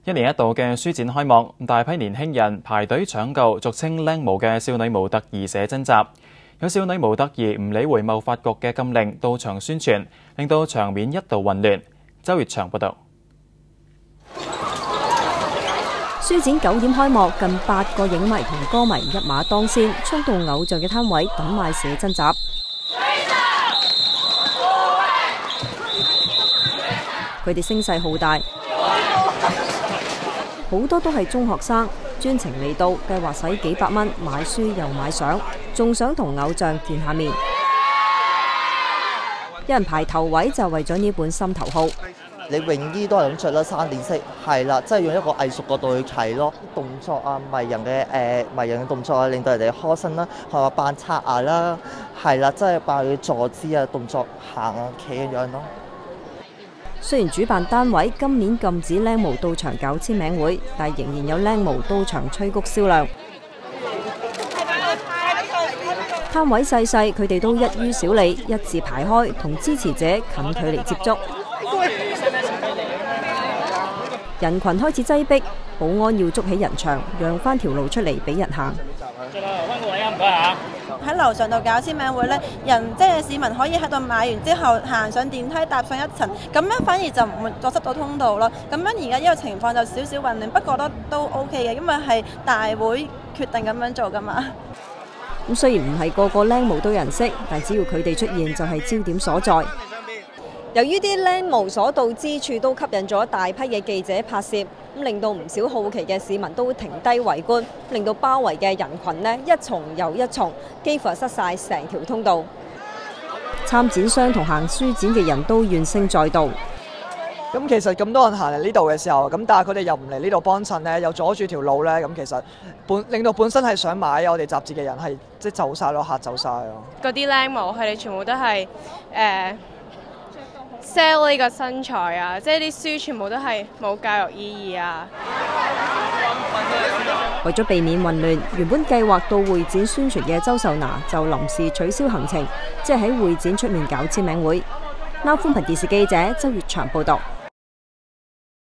一年一度嘅書展開幕，大批年輕人排隊搶購俗稱靚模嘅少女模特兒寫真集。有少女模特兒唔理會貿發局嘅禁令到場宣傳，令到場面一度混亂。周月祥報導。書展9點開幕，近8個影迷同歌迷一馬當先，衝到偶像嘅攤位等買寫真集。佢哋聲勢浩大，好多都係中學生，專程嚟到，計劃使幾百蚊買書又買相，仲想同偶像見下面。有人排頭位就為咗呢本心頭好。你泳衣都係咁着啦，3點式係啦，即係用一個藝術角度去睇咯，動作啊，迷人嘅動作啊，令到人哋開心啦，係話扮刷牙啦，係啦，即係扮佢坐姿啊，動作行啊，企嘅樣咯。雖然主辦單位今年禁止靚模到場搞簽名會，但仍然有靚模到場催谷銷量。攤位細細，佢哋都一於少理，一字排開，同支持者近距離接觸。人群開始擠逼，保安要捉起人牆，讓翻條路出嚟俾人行。喺樓上度搞簽名會呢，即係市民可以喺度買完之後行上電梯搭上一層，咁樣反而就唔會阻塞到通道咯。咁樣而家呢個情況就少少混亂，不過都 OK 嘅，因為係大會決定咁樣做噶嘛。咁雖然唔係個個靚模都有人識，但只要佢哋出現就係焦點所在。由於啲靚無所到之處都吸引咗大批嘅記者拍攝，咁令到唔少好奇嘅市民都停低圍觀，令到包圍嘅人群呢一重又一重，幾乎係塞晒成條通道。參展商同行書展嘅人都怨聲載道。咁其實咁多人行嚟呢度嘅時候，咁但係佢哋又唔嚟呢度幫襯呢，又阻住條路呢。咁其實令到本身係想買我哋雜誌嘅人係即係走晒咯，嚇走晒咯。嗰啲靚模佢哋全部都係sell 呢個身材啊，即係啲書全部都係冇教育意義啊。為咗避免混亂，原本計劃到會展宣傳嘅周秀娜就臨時取消行程，即係喺會展出面搞簽名會。Now 寬頻電視記者周月祥報道。